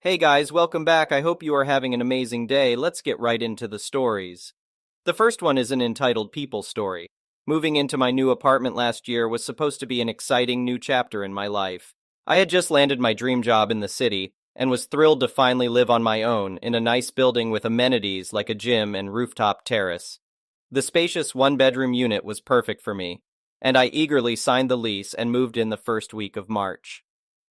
Hey guys, welcome back. I hope you are having an amazing day. Let's get right into the stories. The first one is an entitled People Story. Moving into my new apartment last year was supposed to be an exciting new chapter in my life. I had just landed my dream job in the city and was thrilled to finally live on my own in a nice building with amenities like a gym and rooftop terrace. The spacious one-bedroom unit was perfect for me, and I eagerly signed the lease and moved in the first week of March.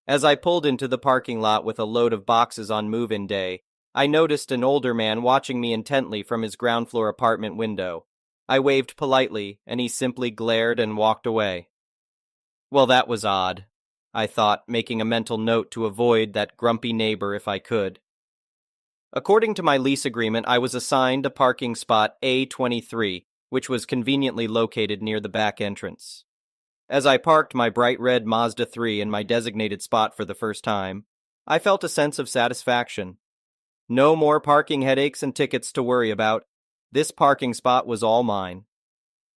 As I pulled into the parking lot with a load of boxes on move-in day, I noticed an older man watching me intently from his ground floor apartment window. I waved politely, and he simply glared and walked away. Well, that was odd, I thought, making a mental note to avoid that grumpy neighbor if I could. According to my lease agreement, I was assigned a parking spot A23, which was conveniently located near the back entrance. As I parked my bright red Mazda 3 in my designated spot for the first time, I felt a sense of satisfaction. No more parking headaches and tickets to worry about. This parking spot was all mine.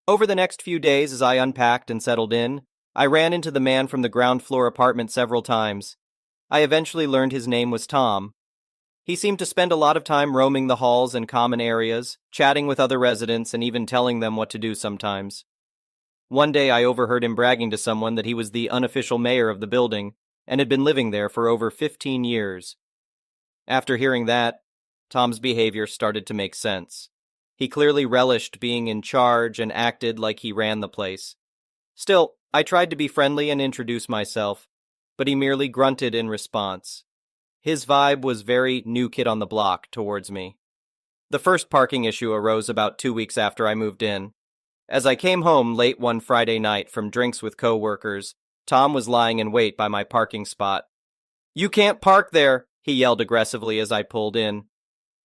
Over the next few days, as I unpacked and settled in, I ran into the man from the ground floor apartment several times. I eventually learned his name was Tom. He seemed to spend a lot of time roaming the halls and common areas, chatting with other residents and even telling them what to do sometimes. One day I overheard him bragging to someone that he was the unofficial mayor of the building and had been living there for over 15 years. After hearing that, Tom's behavior started to make sense. He clearly relished being in charge and acted like he ran the place. Still, I tried to be friendly and introduce myself, but he merely grunted in response. His vibe was very new kid on the block towards me. The first parking issue arose about 2 weeks after I moved in. As I came home late one Friday night from drinks with co-workers, Tom was lying in wait by my parking spot. "You can't park there," he yelled aggressively as I pulled in.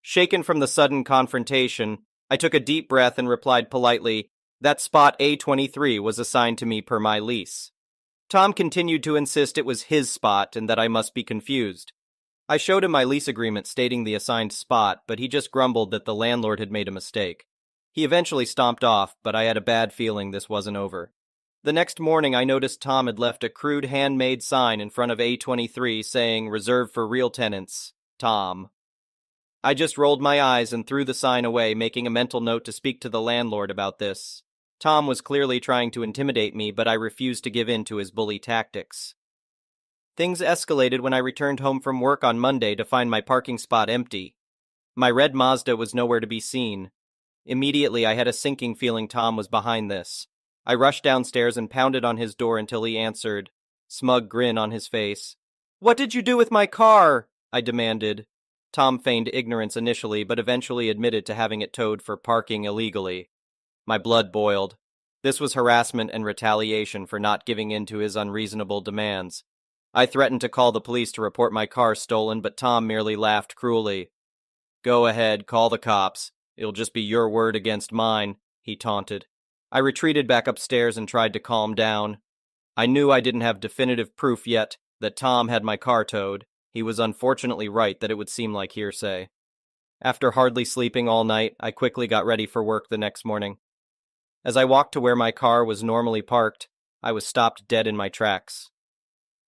Shaken from the sudden confrontation, I took a deep breath and replied politely that spot A23 was assigned to me per my lease. Tom continued to insist it was his spot and that I must be confused. I showed him my lease agreement stating the assigned spot, but he just grumbled that the landlord had made a mistake. He eventually stomped off, but I had a bad feeling this wasn't over. The next morning I noticed Tom had left a crude handmade sign in front of A23 saying, "Reserved for real tenants, Tom." I just rolled my eyes and threw the sign away, making a mental note to speak to the landlord about this. Tom was clearly trying to intimidate me, but I refused to give in to his bully tactics. Things escalated when I returned home from work on Monday to find my parking spot empty. My red Mazda was nowhere to be seen. Immediately, I had a sinking feeling Tom was behind this. I rushed downstairs and pounded on his door until he answered, smug grin on his face. "What did you do with my car?" I demanded. Tom feigned ignorance initially, but eventually admitted to having it towed for parking illegally. My blood boiled. This was harassment and retaliation for not giving in to his unreasonable demands. I threatened to call the police to report my car stolen, but Tom merely laughed cruelly. "Go ahead, call the cops. It'll just be your word against mine," he taunted. I retreated back upstairs and tried to calm down. I knew I didn't have definitive proof yet that Tom had my car towed. He was unfortunately right that it would seem like hearsay. After hardly sleeping all night, I quickly got ready for work the next morning. As I walked to where my car was normally parked, I was stopped dead in my tracks.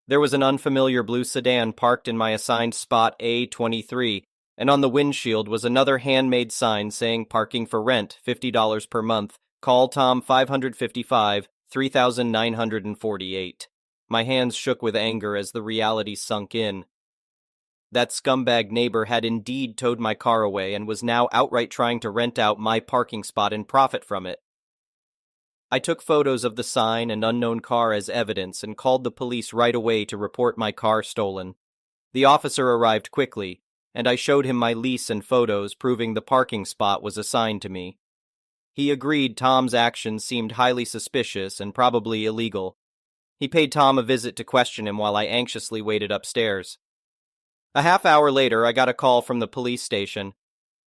There was an unfamiliar blue sedan parked in my assigned spot A23, and on the windshield was another handmade sign saying parking for rent, $50 per month, call Tom 555-3948. My hands shook with anger as the reality sunk in. That scumbag neighbor had indeed towed my car away and was now outright trying to rent out my parking spot and profit from it. I took photos of the sign and unknown car as evidence and called the police right away to report my car stolen. The officer arrived quickly, and I showed him my lease and photos proving the parking spot was assigned to me. He agreed Tom's actions seemed highly suspicious and probably illegal. He paid Tom a visit to question him while I anxiously waited upstairs. A half hour later, I got a call from the police station.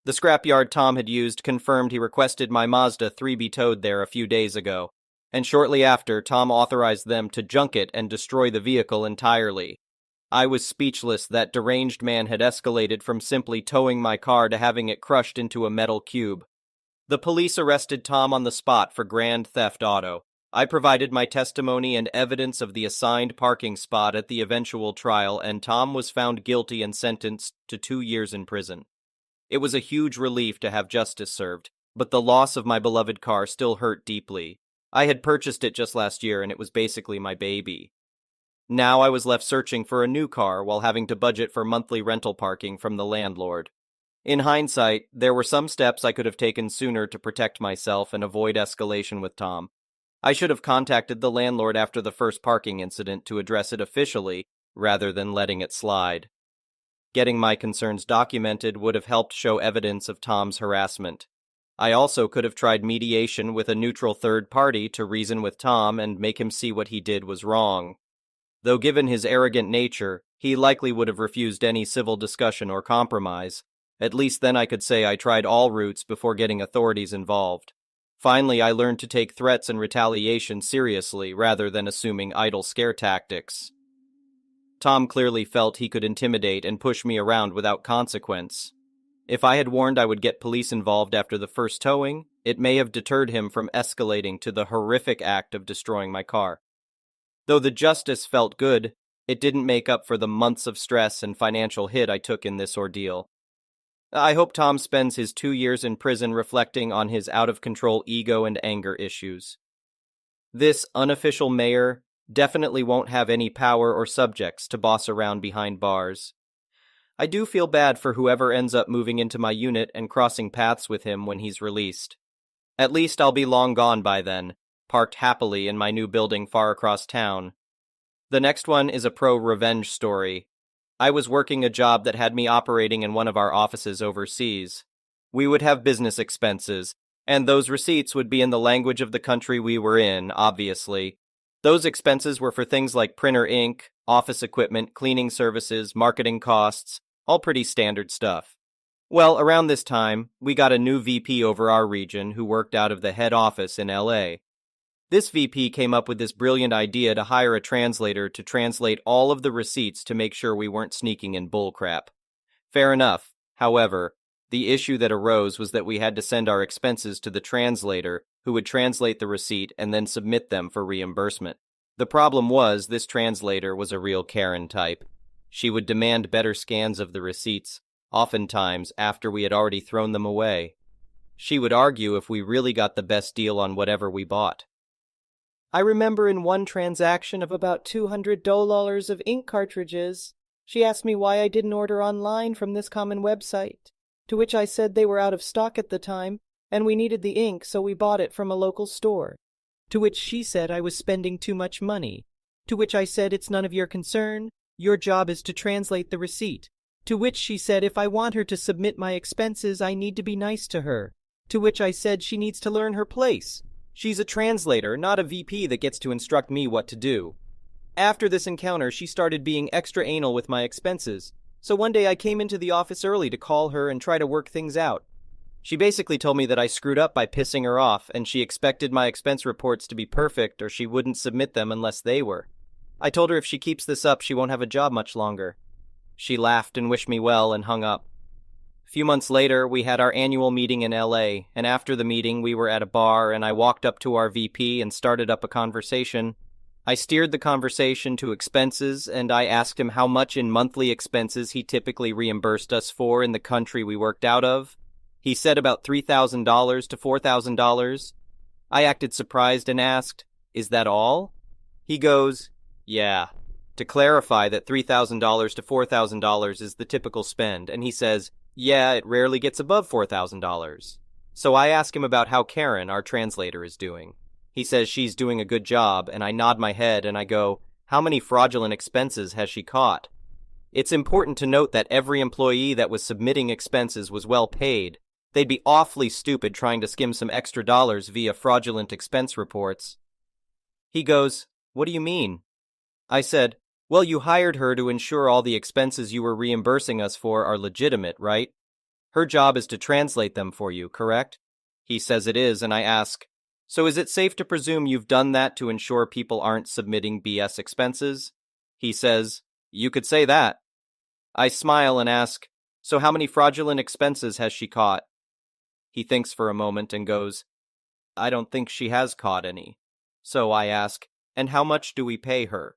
The scrapyard Tom had used confirmed he requested my Mazda 3 be towed there a few days ago, and shortly after, Tom authorized them to junk it and destroy the vehicle entirely. I was speechless. That deranged man had escalated from simply towing my car to having it crushed into a metal cube. The police arrested Tom on the spot for grand theft auto. I provided my testimony and evidence of the assigned parking spot at the eventual trial, and Tom was found guilty and sentenced to 2 years in prison. It was a huge relief to have justice served, but the loss of my beloved car still hurt deeply. I had purchased it just last year, and it was basically my baby. Now I was left searching for a new car while having to budget for monthly rental parking from the landlord. In hindsight, there were some steps I could have taken sooner to protect myself and avoid escalation with Tom. I should have contacted the landlord after the first parking incident to address it officially, rather than letting it slide. Getting my concerns documented would have helped show evidence of Tom's harassment. I also could have tried mediation with a neutral third party to reason with Tom and make him see what he did was wrong. Though given his arrogant nature, he likely would have refused any civil discussion or compromise. At least then I could say I tried all routes before getting authorities involved. Finally, I learned to take threats and retaliation seriously rather than assuming idle scare tactics. Tom clearly felt he could intimidate and push me around without consequence. If I had warned I would get police involved after the first towing, it may have deterred him from escalating to the horrific act of destroying my car. Though the justice felt good, it didn't make up for the months of stress and financial hit I took in this ordeal. I hope Tom spends his 2 years in prison reflecting on his out-of-control ego and anger issues. This unofficial mayor definitely won't have any power or subjects to boss around behind bars. I do feel bad for whoever ends up moving into my unit and crossing paths with him when he's released. At least I'll be long gone by then, parked happily in my new building far across town. The next one is a pro-revenge story. I was working a job that had me operating in one of our offices overseas. We would have business expenses, and those receipts would be in the language of the country we were in, obviously. Those expenses were for things like printer ink, office equipment, cleaning services, marketing costs, all pretty standard stuff. Well, around this time, we got a new VP over our region who worked out of the head office in LA. This VP came up with this brilliant idea to hire a translator to translate all of the receipts to make sure we weren't sneaking in bullcrap. Fair enough. However, the issue that arose was that we had to send our expenses to the translator, who would translate the receipt and then submit them for reimbursement. The problem was this translator was a real Karen type. She would demand better scans of the receipts, oftentimes after we had already thrown them away. She would argue if we really got the best deal on whatever we bought. I remember in one transaction of about $200 of ink cartridges, she asked me why I didn't order online from this common website, to which I said they were out of stock at the time, and we needed the ink, so we bought it from a local store. To which she said I was spending too much money. To which I said it's none of your concern, your job is to translate the receipt. To which she said if I want her to submit my expenses, I need to be nice to her. To which I said she needs to learn her place. She's a translator, not a VP that gets to instruct me what to do. After this encounter, she started being extra anal with my expenses, so one day I came into the office early to call her and try to work things out. She basically told me that I screwed up by pissing her off, and she expected my expense reports to be perfect or she wouldn't submit them unless they were. I told her if she keeps this up, she won't have a job much longer. She laughed and wished me well and hung up. A few months later, we had our annual meeting in LA, and after the meeting, we were at a bar, and I walked up to our VP and started up a conversation. I steered the conversation to expenses, and I asked him how much in monthly expenses he typically reimbursed us for in the country we worked out of. He said about $3,000 to $4,000. I acted surprised and asked, "Is that all?" He goes, "Yeah." To clarify that $3,000 to $4,000 is the typical spend, and he says, "Yeah, it rarely gets above $4,000. So I ask him about how Karen, our translator, is doing. He says she's doing a good job, and I nod my head and I go, "How many fraudulent expenses has she caught?" It's important to note that every employee that was submitting expenses was well paid. They'd be awfully stupid trying to skim some extra dollars via fraudulent expense reports. He goes, "What do you mean?" I said, "Well, you hired her to ensure all the expenses you were reimbursing us for are legitimate, right? Her job is to translate them for you, correct?" He says it is, and I ask, "So is it safe to presume you've done that to ensure people aren't submitting BS expenses?" He says, "You could say that." I smile and ask, "So how many fraudulent expenses has she caught?" He thinks for a moment and goes, "I don't think she has caught any." So I ask, and how much do we pay her?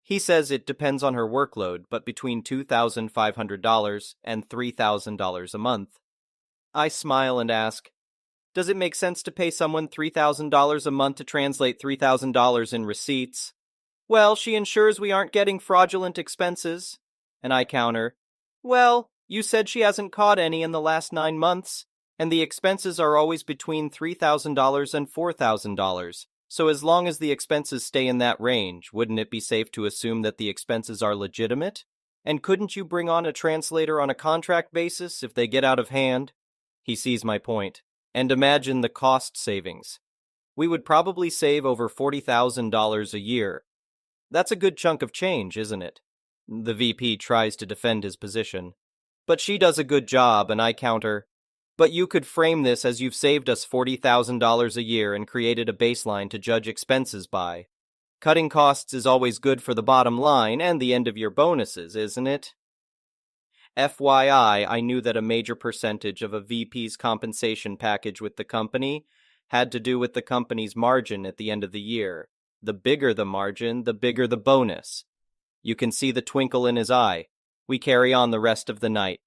He says it depends on her workload, but between $2,500 and $3,000 a month. I smile and ask, does it make sense to pay someone $3,000 a month to translate $3,000 in receipts? Well, she ensures we aren't getting fraudulent expenses. And I counter, well, you said she hasn't caught any in the last 9 months, and the expenses are always between $3,000 and $4,000. So as long as the expenses stay in that range, wouldn't it be safe to assume that the expenses are legitimate? And couldn't you bring on a translator on a contract basis if they get out of hand? He sees my point. And imagine the cost savings. We would probably save over $40,000 a year. That's a good chunk of change, isn't it? The VP tries to defend his position. But she does a good job, and I counter, but you could frame this as you've saved us $40,000 a year and created a baseline to judge expenses by. Cutting costs is always good for the bottom line and the end of your bonuses, isn't it? FYI, I knew that a major percentage of a VP's compensation package with the company had to do with the company's margin at the end of the year. The bigger the margin, the bigger the bonus. You can see the twinkle in his eye. We carry on the rest of the night.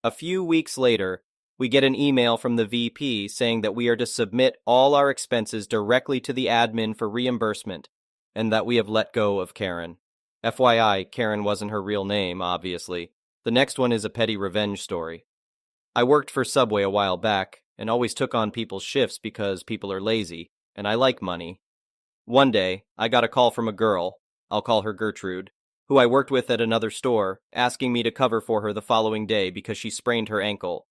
A few weeks later, we get an email from the VP saying that we are to submit all our expenses directly to the admin for reimbursement, and that we have let go of Karen. FYI, Karen wasn't her real name, obviously. The next one is a petty revenge story. I worked for Subway a while back, and always took on people's shifts because people are lazy, and I like money. One day, I got a call from a girl, I'll call her Gertrude, who I worked with at another store, asking me to cover for her the following day because she sprained her ankle.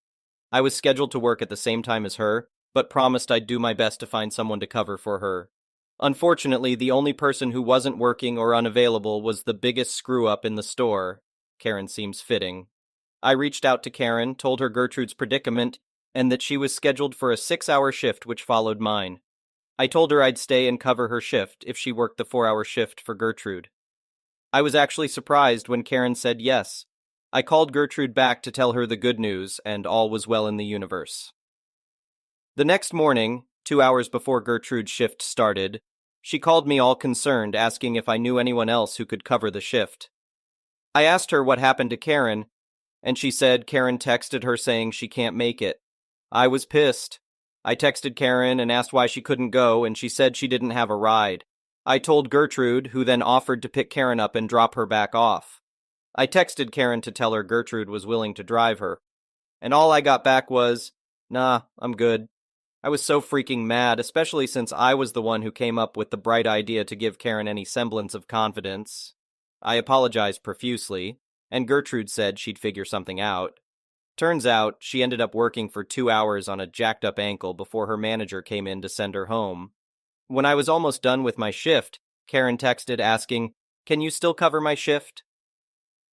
I was scheduled to work at the same time as her, but promised I'd do my best to find someone to cover for her. Unfortunately, the only person who wasn't working or unavailable was the biggest screw-up in the store. Karen seems fitting. I reached out to Karen, told her Gertrude's predicament, and that she was scheduled for a 6-hour shift which followed mine. I told her I'd stay and cover her shift if she worked the 4-hour shift for Gertrude. I was actually surprised when Karen said yes. I called Gertrude back to tell her the good news, and all was well in the universe. The next morning, 2 hours before Gertrude's shift started, she called me all concerned, asking if I knew anyone else who could cover the shift. I asked her what happened to Karen, and she said Karen texted her saying she can't make it. I was pissed. I texted Karen and asked why she couldn't go, and she said she didn't have a ride. I told Gertrude, who then offered to pick Karen up and drop her back off. I texted Karen to tell her Gertrude was willing to drive her, and all I got back was, nah, I'm good. I was so freaking mad, especially since I was the one who came up with the bright idea to give Karen any semblance of confidence. I apologized profusely, and Gertrude said she'd figure something out. Turns out, she ended up working for 2 hours on a jacked-up ankle before her manager came in to send her home. When I was almost done with my shift, Karen texted asking, "Can you still cover my shift?"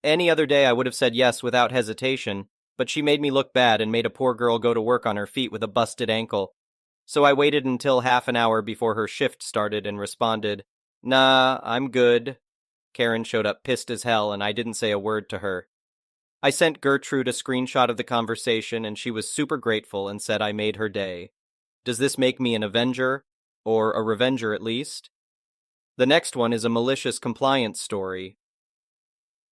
Any other day I would have said yes without hesitation, but she made me look bad and made a poor girl go to work on her feet with a busted ankle. So I waited until half an hour before her shift started and responded, "Nah, I'm good." Karen showed up pissed as hell, and I didn't say a word to her. I sent Gertrude a screenshot of the conversation, and she was super grateful and said I made her day. Does this make me an Avenger? Or a Revenger at least? The next one is a malicious compliance story.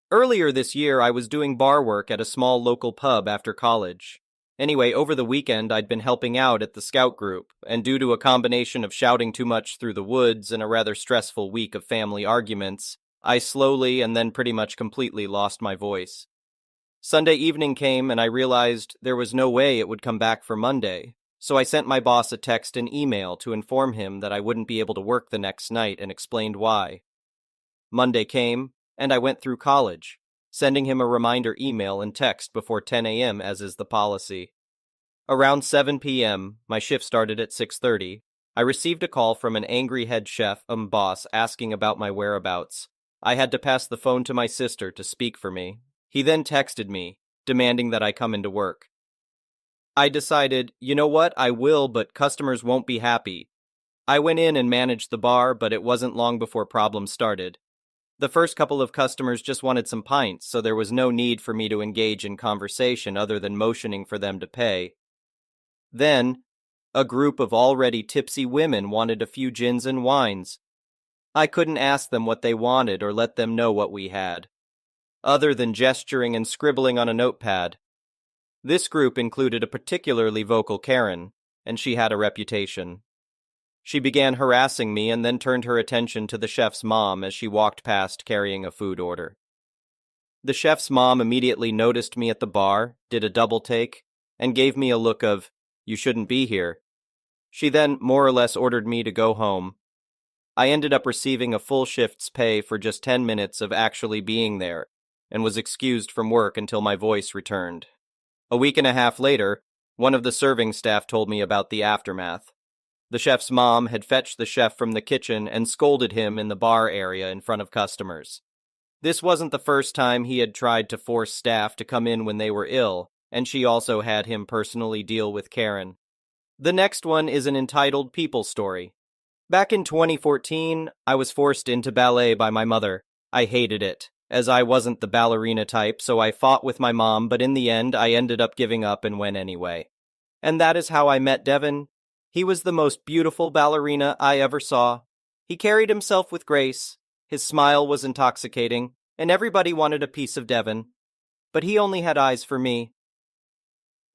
Earlier this year, I was doing bar work at a small local pub after college. Anyway, over the weekend, I'd been helping out at the scout group, and due to a combination of shouting too much through the woods and a rather stressful week of family arguments, I slowly and then pretty much completely lost my voice. Sunday evening came, and I realized there was no way it would come back for Monday, so I sent my boss a text and email to inform him that I wouldn't be able to work the next night and explained why. Monday came, and I went through college, sending him a reminder email and text before 10 a.m. as is the policy. Around 7 p.m., my shift started at 6:30, I received a call from an angry head chef boss asking about my whereabouts. I had to pass the phone to my sister to speak for me. He then texted me, demanding that I come into work. I decided, you know what, I will, but customers won't be happy. I went in and managed the bar, but it wasn't long before problems started. The first couple of customers just wanted some pints, so there was no need for me to engage in conversation other than motioning for them to pay. Then, A group of already tipsy women wanted a few gins and wines. I couldn't ask them what they wanted or let them know what we had, other than gesturing and scribbling on a notepad. This group included a particularly vocal Karen, and she had a reputation. She began harassing me and then turned her attention to the chef's mom as she walked past carrying a food order. The chef's mom immediately noticed me at the bar, did a double take, and gave me a look of, "You shouldn't be here." She then more or less ordered me to go home. I ended up receiving a full shift's pay for just 10 minutes of actually being there, and was excused from work until my voice returned. A week and a half later, one of the serving staff told me about the aftermath. The chef's mom had fetched the chef from the kitchen and scolded him in the bar area in front of customers. This wasn't the first time he had tried to force staff to come in when they were ill, and she also had him personally deal with Karen. The next one is an entitled people story. Back in 2014, I was forced into ballet by my mother. I hated it, as I wasn't the ballerina type, so I fought with my mom, but in the end, I ended up giving up and went anyway. And that is how I met Devin. He was the most beautiful ballerina I ever saw. He carried himself with grace, his smile was intoxicating, and everybody wanted a piece of Devin. But he only had eyes for me.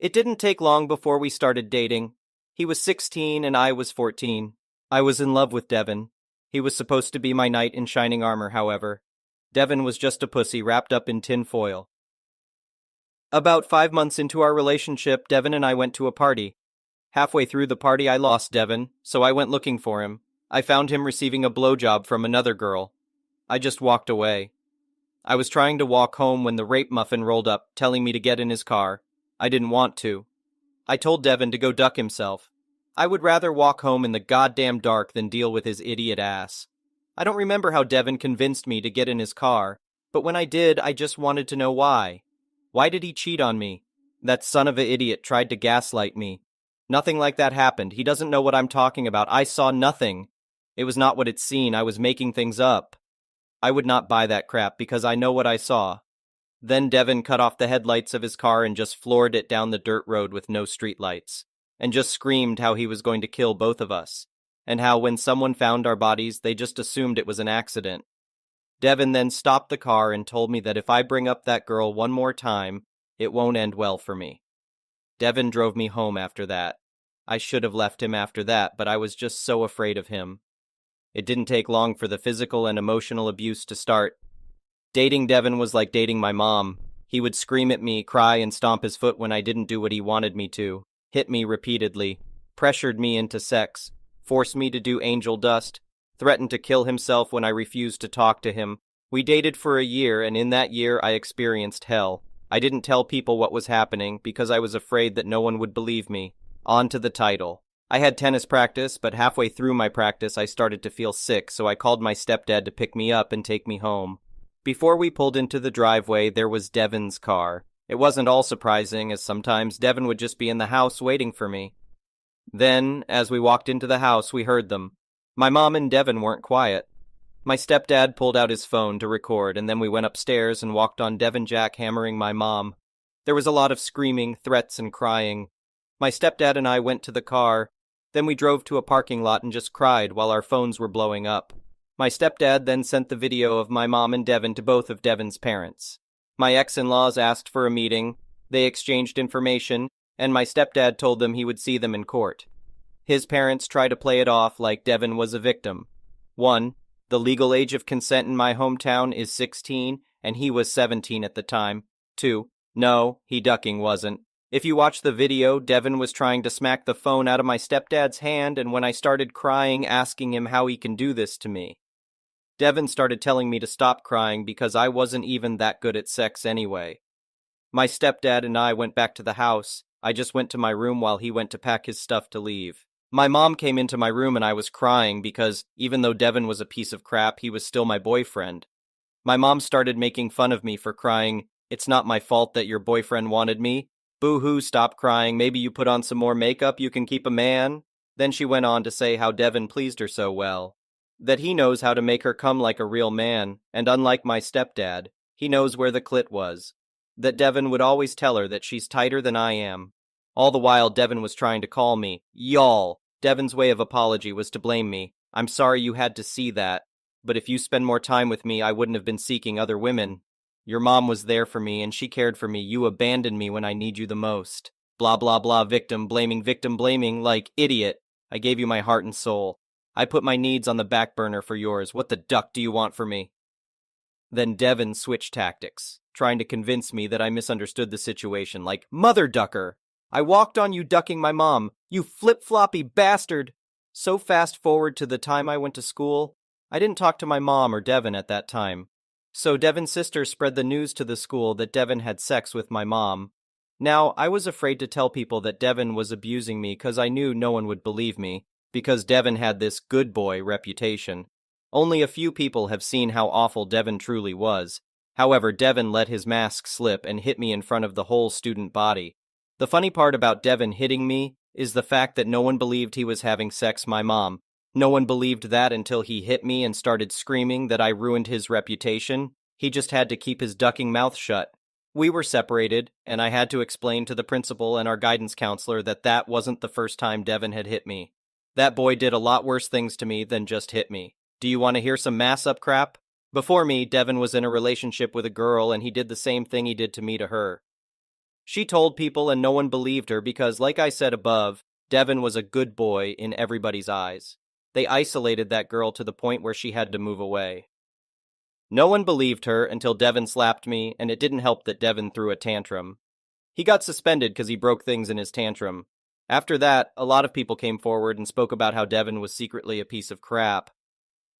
It didn't take long before we started dating. He was 16 and I was 14. I was in love with Devin. He was supposed to be my knight in shining armor, however. Devin was just a pussy wrapped up in tin foil. About 5 months into our relationship, Devin and I went to a party. Halfway through the party, I lost Devin, so I went looking for him. I found him receiving a blowjob from another girl. I just walked away. I was trying to walk home when the rape muffin rolled up, telling me to get in his car. I didn't want to. I told Devin to go duck himself. I would rather walk home in the goddamn dark than deal with his idiot ass. I don't remember how Devin convinced me to get in his car, but when I did, I just wanted to know why. Why did he cheat on me? That son of an idiot tried to gaslight me. Nothing like that happened. He doesn't know what I'm talking about. I saw nothing. It was not what it's seen. I was making things up. I would not buy that crap because I know what I saw. Then Devin cut off the headlights of his car and just floored it down the dirt road with no streetlights, and just screamed how he was going to kill both of us, and how when someone found our bodies, they just assumed it was an accident. Devin then stopped the car and told me that if I bring up that girl one more time, it won't end well for me. Devin drove me home after that. I should have left him after that, but I was just so afraid of him. It didn't take long for the physical and emotional abuse to start. Dating Devin was like dating my mom. He would scream at me, cry, and stomp his foot when I didn't do what he wanted me to, hit me repeatedly, pressured me into sex, forced me to do angel dust, threatened to kill himself when I refused to talk to him. We dated for a year, and in that year I experienced hell. I didn't tell people what was happening because I was afraid that no one would believe me. On to the title. I had tennis practice, but halfway through my practice I started to feel sick, so I called my stepdad to pick me up and take me home. Before we pulled into the driveway, there was Devin's car. It wasn't all surprising, as sometimes Devin would just be in the house waiting for me. Then, as we walked into the house, we heard them. My mom and Devin weren't quiet. My stepdad pulled out his phone to record, and then we went upstairs and walked on Devin jackhammering my mom. There was a lot of screaming, threats, and crying. My stepdad and I went to the car. Then we drove to a parking lot and just cried while our phones were blowing up. My stepdad then sent the video of my mom and Devin to both of Devin's parents. My ex-in-laws asked for a meeting, they exchanged information, and my stepdad told them he would see them in court. His parents tried to play it off like Devin was a victim. 1. The legal age of consent in my hometown is 16, and he was 17 at the time. 2. No, he ducking wasn't. If you watch the video, Devin was trying to smack the phone out of my stepdad's hand, and when I started crying, asking him how he can do this to me. Devin started telling me to stop crying because I wasn't even that good at sex anyway. My stepdad and I went back to the house. I just went to my room while he went to pack his stuff to leave. My mom came into my room and I was crying because, even though Devin was a piece of crap, he was still my boyfriend. My mom started making fun of me for crying. It's not my fault that your boyfriend wanted me. Boo-hoo, stop crying. Maybe you put on some more makeup, you can keep a man. Then she went on to say how Devin pleased her so well. That he knows how to make her come like a real man, and unlike my stepdad, he knows where the clit was. That Devin would always tell her that she's tighter than I am. All the while, Devin was trying to call me. Y'all. Devin's way of apology was to blame me. I'm sorry you had to see that, but if you spend more time with me, I wouldn't have been seeking other women. Your mom was there for me and she cared for me. You abandoned me when I need you the most. Blah blah blah, victim blaming, like idiot. I gave you my heart and soul. I put my needs on the back burner for yours. What the duck do you want from me? Then Devin switched tactics, trying to convince me that I misunderstood the situation, like, mother ducker! I walked on you ducking my mom, you flip-floppy bastard! So fast forward to the time I went to school, I didn't talk to my mom or Devin at that time. So Devin's sister spread the news to the school that Devin had sex with my mom. Now, I was afraid to tell people that Devin was abusing me because I knew no one would believe me, because Devin had this good boy reputation. Only a few people have seen how awful Devin truly was. However, Devin let his mask slip and hit me in front of the whole student body. The funny part about Devin hitting me is the fact that no one believed he was having sex with my mom. No one believed that until he hit me and started screaming that I ruined his reputation. He just had to keep his ducking mouth shut. We were separated, and I had to explain to the principal and our guidance counselor that that wasn't the first time Devin had hit me. That boy did a lot worse things to me than just hit me. Do you want to hear some mass-up crap? Before me, Devin was in a relationship with a girl and he did the same thing he did to me to her. She told people and no one believed her because, like I said above, Devin was a good boy in everybody's eyes. They isolated that girl to the point where she had to move away. No one believed her until Devin slapped me, and it didn't help that Devin threw a tantrum. He got suspended because he broke things in his tantrum. After that, a lot of people came forward and spoke about how Devin was secretly a piece of crap.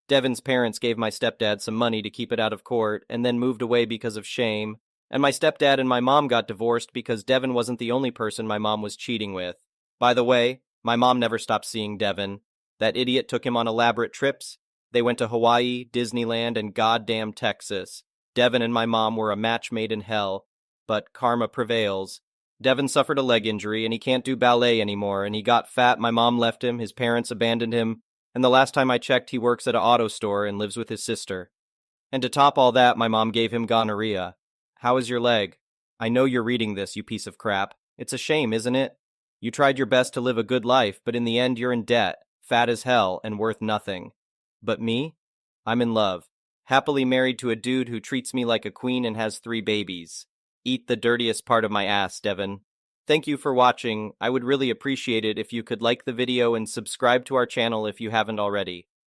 Devin's parents gave my stepdad some money to keep it out of court and then moved away because of shame, and my stepdad and my mom got divorced because Devin wasn't the only person my mom was cheating with. By the way, my mom never stopped seeing Devin. That idiot took him on elaborate trips. They went to Hawaii, Disneyland, and goddamn Texas. Devin and my mom were a match made in hell, but karma prevails. Devin suffered a leg injury and he can't do ballet anymore, and he got fat. My mom left him, his parents abandoned him, and the last time I checked, he works at an auto store and lives with his sister. And to top all that, my mom gave him gonorrhea. How is your leg? I know you're reading this, you piece of crap. It's a shame, isn't it? You tried your best to live a good life, but in the end you're in debt, fat as hell, and worth nothing. But me? I'm in love. Happily married to a dude who treats me like a queen and has 3 babies. Eat the dirtiest part of my ass, Devin. Thank you for watching. I would really appreciate it if you could like the video and subscribe to our channel if you haven't already.